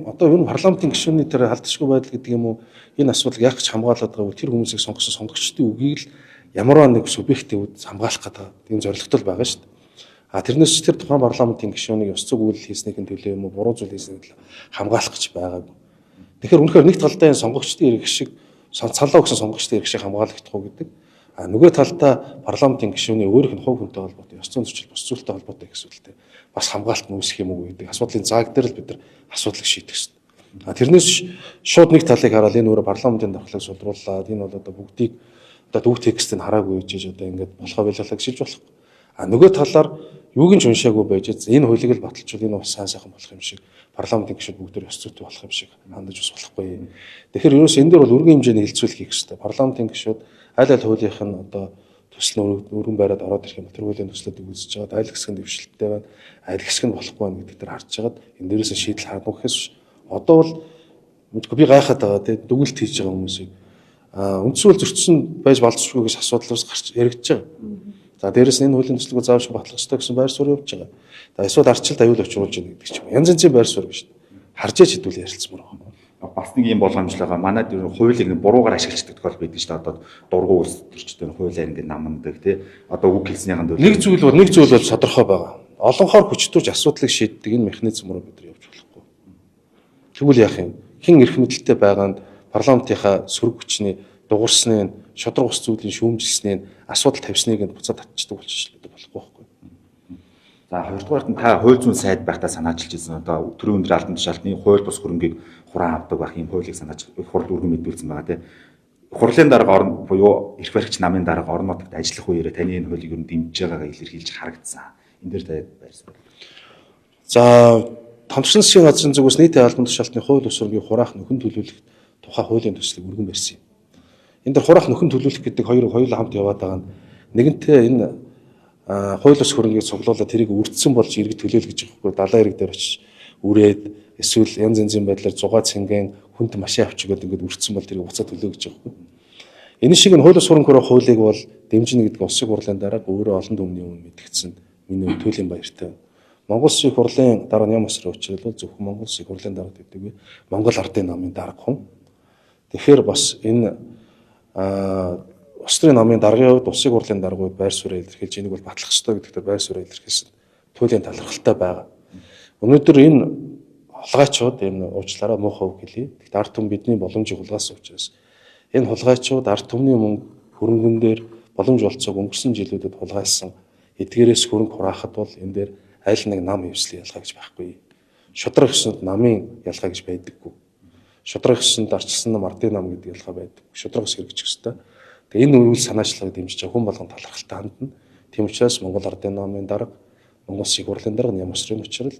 одоо ер нь парламентын гишүүний тэр халдшгүй байдал гэдэг юм уу энэ асуудал яг ч хамгаалаад байгаа тэр хүмүүсийг сонгосон сонгогчдын үгийг л ямарваа нэг субъектив хамгаалах гэдэг тийм зорилготой байгаа шүү дээ. А тэрнээс тэр тухайн парламентын гишүүнийг ёс зүйн үйлдэл хийснийхэн төлөө юм уу буруу зүйл хийснийхэн төлөө хамгаалах гэж байгаагүй. Тэгэхээр үнэхээр нэг талдаа энэ сонгогчдын ирэх шиг цалаа өгсөн сонгогчдын ирэх шиг хамгаалагдахгүй гэдэг. А нөгөө талдаа парламентын гишүүний өөрийнх нь хувь хүнтэй холбоотой ёс зүйн зөрчил бус зүйлтэй холбоотой гэсүүлтэй бас хамгаалалт нүүсэх юм уу гэдэг асуудлын зааг дээр л бид нар асуудлыг шийдэх хэрэгтэй. А тэрнээс шууд нэг талыг хараад энэ өөрөө парламентын дархлааг сулрууллаад энэ бол одоо бүгдийг одоо дүү текстийг хараагүй гэж одоо ингээд болохоо байлгалаа гэж болох. А нөгөө талаар юуг нь ч уншаагүй байж энэ хуулийг л баталчвал энэ бас сайн сайхан болох юм шиг парламентын гишүүд бүгд ёс зүйтэй болох юм шиг хандаж ус болохгүй. Тэгэхээр ерөөс энэ дээр бол өргөн хэмжээний хилцүүлэх хийх хэрэгтэй. Парламентын гишүүд аль аль хуулийнх нь одоо төсөл өргөн байраад ороод ирэх юм. Тэр хуулийн төслүүдийг үзэж байгаа. Аль хэсэг нь дэвшилттэй байна, аль хэсэг нь болохгүй байна гэдэг дээр харж байгаад энэ дээрээс шийдэл гаргах гэхээс одоо бол би гайхаад байгаа тийм дүгнэлт хийж байгаа хүмүүсийг үндсүүл зөрчсөн байж болцсохгүй гэж асуудлаас гарч яригдж байгаа. За дээрэс нь энэ хуулийн төслийг заавал батлах ёстой гэсэн байр суурь явж байгаа. За эсвэл ардчилд аюул учруулж байгаа гэдэг ч юм. Янз янзын байр суурь биш. Харж яж хэдүүл ярилцмаар байна. Бас нэг юм болгоомжтой байгаа. Манайд ер нь хуулийг буруугаар ашиглацдаг тохиол байдаг шүү дээ. Одоо дургуй улс төрчтэй хуулиар ингэ намнадаг тий. Одоо үг хэлснийхэн дээр нэг зүйл бол тодорхой байгаа. Олонхоор хүчтүүрж асуудлыг шийддэг энэ механизм руу бид нар явж болохгүй. Тэгвэл яах юм? Хэн эрх мэдэлтэй байгаанд парламентынхаа сөрөг хүчний дугуйрсны шодрог ус зүйлийн шүүмжилсний асуудал тавьсныг нь буцаад татчихдаг болчихлоо болохгүй байхгүй. За хоёрдугаарт нь та хууль зүйн сайд байхдаа санаачилж ирсэн одоо төрийн өндөр албан тушаалтны хууль бус хөрөнгийг хураан авдаг байх юм хуулийг санаачилж хурд өргөн мэдүүлсэн байгаа тийм. Хурлын дарга орн буюу эрх баригч намын дарга орон нутагт ажиллах үеэрээ таны энэ хуулийг ер нь дэмжиж байгаагаа илэрхийлж харагдсан. Энэ дээр та байрсан. За Томчхон засгийн газрын зүгээс нийтийн албан тушаалтны хууль бус хөрөнгийг хураах нөхөн төлөвлөлт тухай хуулийн төслийг өргөн барьсан юм. Энэ дээр хураах нөхөн төлөвлөлт гэдэг хоёулаа хамт яваад байгаа нь нэгэнтээ энэ хууль бус хөрөнгийг цуглуулаад тэрийг үрдсэн болж иргэд төлөөл гэж байгаа байхгүй далайн ирэг дээр очиж үрээд эсвэл янз янзын байдлаар зугаа цэнгэн хүнд машин авчигээд ингээд үрдсэн бол тэрийг буцаа төлөө гэж байгаа байхгүй. Энэ шиг нь хууль бус хөрөнгө хөрөх хуулийг бол дэмжинэ гэдэг улсын хурлын дарга өөрөө олон түмний өмнө мэдгдсэн миний төлөлийн баяртай. Монгол Улсын хурлын дарга ням усрын учрал бол зөвхөн Монгол Улсын хурлын дарга гэдэг нь Монгол Ардын намын дарга хүн. Тэгэхээр бас энэ Улсын намын даргын хувьд улсын хурлын даргууд байр суурь илэрхийлж энийг бол батлах ёстой гэдэгт байр суурь илэрхийлсэн туйлын талархалтай байгаа. Өнөөдөр энэ хулгайчууд энэ уучлаарай муухай үг хэлье. Тэгэхдээ ард түмэн бидний боломжийг хулгайсан учраас энэ хулгайчууд ард түмний мөнгө хөрөнгөн дээр боломж олцоог өнгөрсөн жилүүдэд хулгайсан эдгээрээс хөрөнгө хураахад бол энэ дээр аль нэг нам хөвслийн ялгаа гэж байхгүй. Шудраг ёсонд намын ялгаа гэж байдаггүй. Шудраг ёсонд арчилсан нам ардын нам гэдэг ялгаа байдаг. Шудраг ёс хэрэгжих ёстой. Тэгээ энэ үйл санаачлагыг дэмжиж хүн болгон талархалтай хандна. Тийм учраас Монгол Ардын намын дарга, Монгол Улсын хурлын дарга ням усрын учрал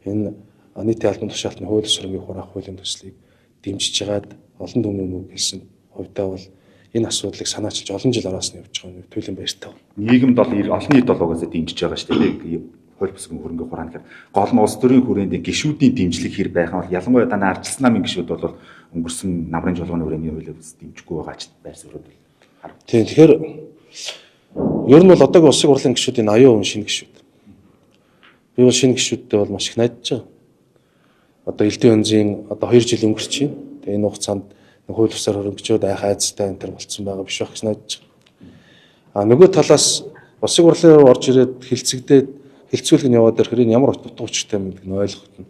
энэ нийтийн албан тушаалтны хууль бус хөрөнгийг хураах хуулийн төслийг дэмжиж жагаад олон түмэн үг хэлсэн хувьдаа бол энэ асуудлыг санаачилж олон жил араас нь явж байгаа нь туйлын баяртай. Нийгэмд бол олон нийт бол угаасаа дэмжиж байгаа шүү дээ. Хууль бус хөрөнгө хураана гэхээр гол нь улс төрийн хүрээнд гишүүдийн дэмжлэг хэр байх нь бол ялангуяа дана арчилсан намын гишүүд бол өнгөрсөн намрын жолооны хүрээний хуулийг дэмжихгүй байгаа ч байр суурь бол. Тийм тэгэхээр ер нь бол одоогийн улсын хурлын гишүүдийн 80% шинэ гишүүд. Би бол шинэ гишүүдтэй бол маш их найдаж байгаа. Одоо Элдэн онзын одоо 2 жил өнгөрч байна. Тэгээ энэ хугацаанд хууль бусаар хөрөнгөчөөд айцтай энэ төр болцсон байгаа биш байх гэж найдаж байгаа. А нөгөө талаас улсын хурлын орж ирээд хилцүүлэг нь яваад ирэхээр энэ ямар утга учиртай юм гэдгийг ойлгоход нь.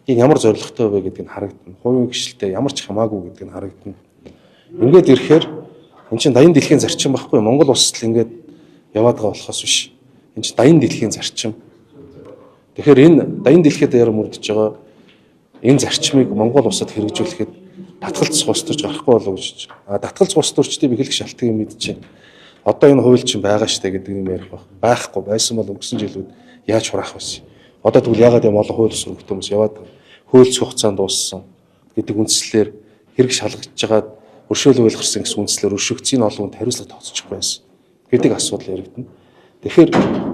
Энэ ямар зорилготой вэ гэдгийг харагдана. Хувийн гишэлтэй ямар ч хамаагүй гэдгийг харагдана. Ингээд ирэхээр энэ чинь дайын дэлхийн зарчим байхгүй Монгол улсад л ингээд яваад байгаа болохоос биш. Энэ чинь дайын дэлхийн зарчим. Тэгэхээр энэ дайын дэлхийд даяар мөрдөж байгаа энэ зарчмыг Монгол улсад хэрэгжүүлэхэд татгалзах ус төрж гарахгүй болов гэж. Татгалзах ус төрчдийг би хэлэх шалтгаан юм мэдчихэв. Одоо энэ хууль чинь байгаа штэ гэдэг юм ярих байхгүй байсан бол өнгөрсөн жилүүд яаж хураах вэ? Одоо тэгвэл ягаад юм олон хууль ус хөрөнгөтэй хүмүүс яваад хууль хугацаанд дууссан гэдэг үндслээр хэрэг шалгаж жагаад өршөөлөл гарсан гэсэн үндслээр өршөгцийн олон хүнд хариуцлага тооцчих байсан гэдэг асуудал яригдана. Тэгэхээр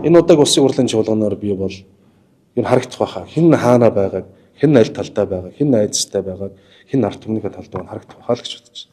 энэ удаагийн улсын хурлын чуулганаар би бол энэ харагдах байхаа хэн хаана байгааг, хэн аль талдаа байгааг, хэн найзтай байгааг, хэн ард түмнийхээ талд байгааг харагдах байхаа л гэж бодож байна.